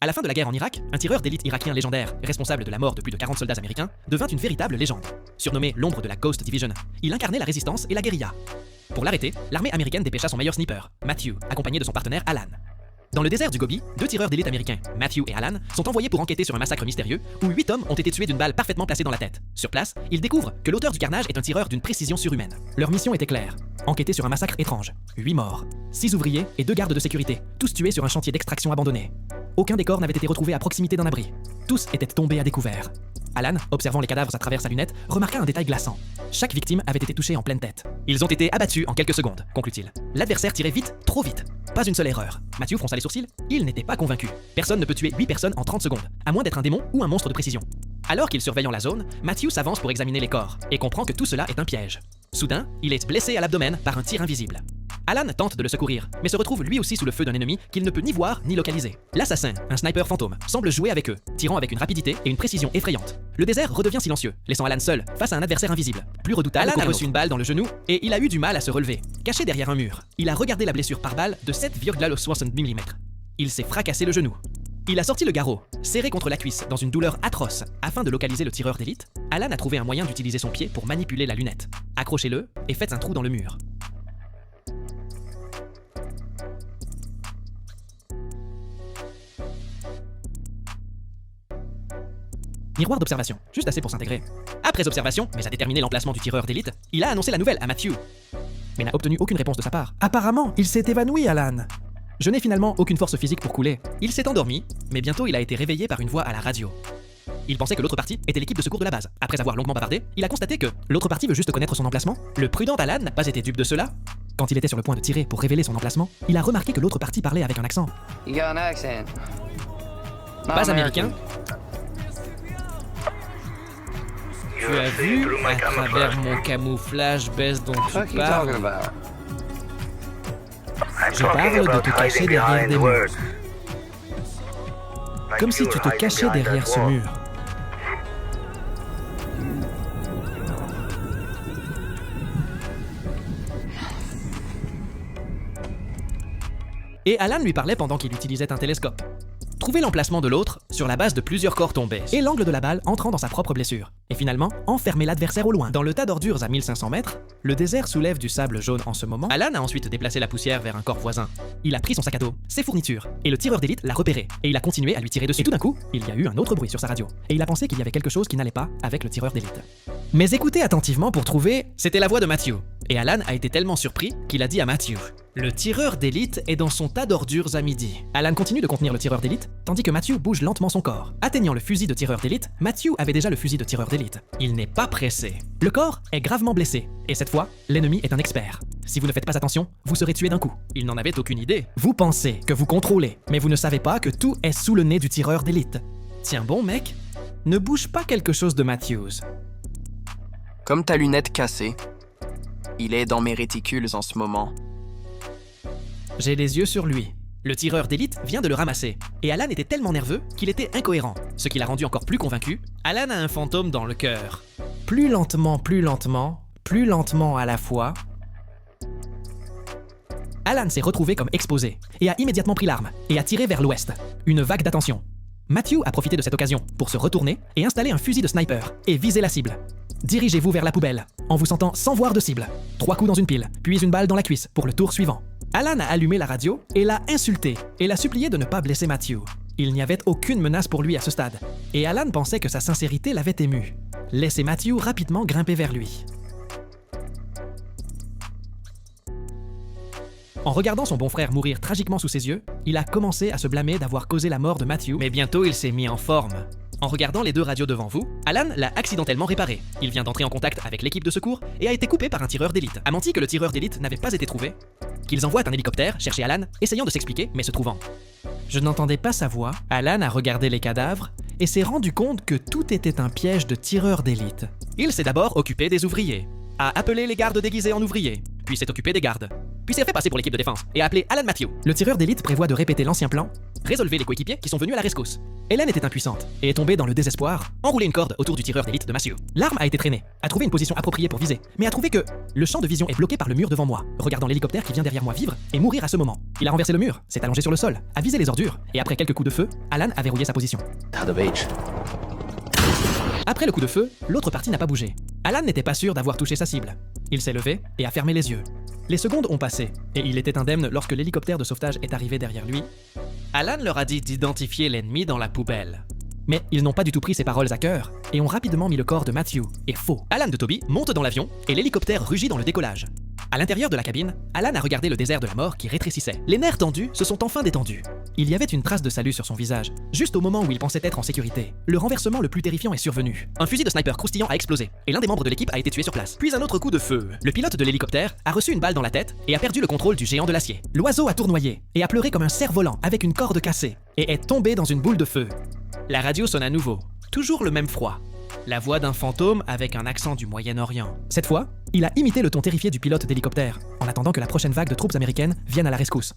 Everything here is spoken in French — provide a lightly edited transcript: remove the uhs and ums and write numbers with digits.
À la fin de la guerre en Irak, un tireur d'élite irakien légendaire, responsable de la mort de plus de 40 soldats américains, devint une véritable légende. Surnommé l'ombre de la Ghost Division, il incarnait la résistance et la guérilla. Pour l'arrêter, l'armée américaine dépêcha son meilleur sniper, Matthew, accompagné de son partenaire Alan. Dans le désert du Gobi, deux tireurs d'élite américains, Matthew et Alan, sont envoyés pour enquêter sur un massacre mystérieux où 8 hommes ont été tués d'une balle parfaitement placée dans la tête. Sur place, ils découvrent que l'auteur du carnage est un tireur d'une précision surhumaine. Leur mission était claire, enquêter sur un massacre étrange. 8 morts, 6 ouvriers et 2 gardes de sécurité, tous tués sur un chantier d'extraction abandonné. Aucun des corps n'avait été retrouvé à proximité d'un abri. Tous étaient tombés à découvert. Alan, observant les cadavres à travers sa lunette, remarqua un détail glaçant. Chaque victime avait été touchée en pleine tête. Ils ont été abattus en quelques secondes, conclut-il. L'adversaire tirait vite, trop vite. Pas une seule erreur. Matthew fronça les sourcils. Il n'était pas convaincu. Personne ne peut tuer 8 personnes en 30 secondes, à moins d'être un démon ou un monstre de précision. Alors qu'il surveillant la zone, Matthew s'avance pour examiner les corps et comprend que tout cela est un piège. Soudain, il est blessé à l'abdomen par un tir invisible. Alan tente de le secourir, mais se retrouve lui aussi sous le feu d'un ennemi qu'il ne peut ni voir ni localiser. L'assassin, un sniper fantôme, semble jouer avec eux, tirant avec une rapidité et une précision effrayantes. Le désert redevient silencieux, laissant Alan seul face à un adversaire invisible. Plus redoutable, Alan a reçu une balle dans le genou et il a eu du mal à se relever. Caché derrière un mur, il a regardé la blessure par balle de 7,60 mm. Il s'est fracassé le genou. Il a sorti le garrot, serré contre la cuisse dans une douleur atroce. Afin de localiser le tireur d'élite, Alan a trouvé un moyen d'utiliser son pied pour manipuler la lunette. Accrochez-le et faites un trou dans le mur. Miroir d'observation, juste assez pour s'intégrer. Après observation, mais à déterminer l'emplacement du tireur d'élite, il a annoncé la nouvelle à Matthew, mais n'a obtenu aucune réponse de sa part. Apparemment, il s'est évanoui, Alan. Je n'ai finalement aucune force physique pour couler. Il s'est endormi, mais bientôt il a été réveillé par une voix à la radio. Il pensait que l'autre partie était l'équipe de secours de la base. Après avoir longuement bavardé, il a constaté que l'autre partie veut juste connaître son emplacement. Le prudent Alan n'a pas été dupe de cela. Quand il était sur le point de tirer pour révéler son emplacement, il a remarqué que l'autre partie parlait avec un accent. Pas américain. Tu as vu, à travers mon camouflage baisse dont tu parles, je parle de te cacher derrière des murs. Comme si tu te cachais derrière ce mur. Et Alan lui parlait pendant qu'il utilisait un télescope. Trouver l'emplacement de l'autre sur la base de plusieurs corps tombés et l'angle de la balle entrant dans sa propre blessure. Et finalement, enfermer l'adversaire au loin. Dans le tas d'ordures à 1500 mètres, le désert soulève du sable jaune en ce moment. Alan a ensuite déplacé la poussière vers un corps voisin. Il a pris son sac à dos, ses fournitures, et le tireur d'élite l'a repéré. Et il a continué à lui tirer dessus. Et tout d'un coup, il y a eu un autre bruit sur sa radio. Et il a pensé qu'il y avait quelque chose qui n'allait pas avec le tireur d'élite. Mais écoutez attentivement pour trouver... C'était la voix de Matthew. Et Alan a été tellement surpris qu'il a dit à Matthew: le tireur d'élite est dans son tas d'ordures à midi. Alan continue de contenir le tireur d'élite, tandis que Matthew bouge lentement son corps. Atteignant le fusil de tireur d'élite, Matthew avait déjà le fusil de tireur d'élite. Il n'est pas pressé. Le corps est gravement blessé, et cette fois, l'ennemi est un expert. Si vous ne faites pas attention, vous serez tué d'un coup. Il n'en avait aucune idée. Vous pensez que vous contrôlez, mais vous ne savez pas que tout est sous le nez du tireur d'élite. Tiens bon, mec, ne bouge pas quelque chose de Matthews. Comme ta lunette cassée, il est dans mes réticules en ce moment. J'ai les yeux sur lui. Le tireur d'élite vient de le ramasser, et Alan était tellement nerveux qu'il était incohérent, ce qui l'a rendu encore plus convaincu. Alan a un fantôme dans le cœur. Plus lentement à la fois... Alan s'est retrouvé comme exposé, et a immédiatement pris l'arme, et a tiré vers l'ouest. Une vague d'attention. Matthew a profité de cette occasion pour se retourner et installer un fusil de sniper, et viser la cible. Dirigez-vous vers la poubelle, en vous sentant sans voir de cible. 3 coups dans une pile, puis une balle dans la cuisse pour le tour suivant. Alan a allumé la radio et l'a insulté et l'a supplié de ne pas blesser Matthew. Il n'y avait aucune menace pour lui à ce stade, et Alan pensait que sa sincérité l'avait ému. Laissez Matthew rapidement grimper vers lui. En regardant son bon frère mourir tragiquement sous ses yeux, il a commencé à se blâmer d'avoir causé la mort de Matthew, mais bientôt il s'est mis en forme. En regardant les 2 radios devant vous, Alan l'a accidentellement réparé. Il vient d'entrer en contact avec l'équipe de secours et a été coupé par un tireur d'élite. A menti que le tireur d'élite n'avait pas été trouvé, qu'ils envoient un hélicoptère chercher Alan, essayant de s'expliquer, mais se trouvant. Je n'entendais pas sa voix. Alan a regardé les cadavres et s'est rendu compte que tout était un piège de tireur d'élite. Il s'est d'abord occupé des ouvriers, a appelé les gardes déguisés en ouvriers, puis s'est occupé des gardes. puis s'est fait passer pour l'équipe de défense et a appelé Alan Matthew. Le tireur d'élite prévoit de répéter l'ancien plan. Résolvez les coéquipiers qui sont venus à la rescousse. Hélène était impuissante et est tombée dans le désespoir, enroulée une corde autour du tireur d'élite de Matthew. L'arme a été traînée, a trouvé une position appropriée pour viser, mais a trouvé que le champ de vision est bloqué par le mur devant moi, regardant l'hélicoptère qui vient derrière moi vivre et mourir à ce moment. Il a renversé le mur, s'est allongé sur le sol, a visé les ordures, et après quelques coups de feu, Alan a verrouillé sa position. Après le coup de feu, l'autre partie n'a pas bougé. Alan n'était pas sûr d'avoir touché sa cible. Il s'est levé et a fermé les yeux. Les secondes ont passé, et il était indemne lorsque l'hélicoptère de sauvetage est arrivé derrière lui. Alan leur a dit d'identifier l'ennemi dans la poubelle. Mais ils n'ont pas du tout pris ses paroles à cœur, et ont rapidement mis le corps de Matthew, et faux. Alan de Toby monte dans l'avion, et l'hélicoptère rugit dans le décollage. À l'intérieur de la cabine, Alan a regardé le désert de la mort qui rétrécissait. Les nerfs tendus se sont enfin détendus. Il y avait une trace de salut sur son visage, juste au moment où il pensait être en sécurité. Le renversement le plus terrifiant est survenu. Un fusil de sniper croustillant a explosé, et l'un des membres de l'équipe a été tué sur place. Puis un autre coup de feu. Le pilote de l'hélicoptère a reçu une balle dans la tête et a perdu le contrôle du géant de l'acier. L'oiseau a tournoyé et a pleuré comme un cerf-volant avec une corde cassée, et est tombé dans une boule de feu. La radio sonne à nouveau. Toujours le même froid. La voix d'un fantôme avec un accent du Moyen-Orient. Cette fois, il a imité le ton terrifié du pilote d'hélicoptère, en attendant que la prochaine vague de troupes américaines vienne à la rescousse.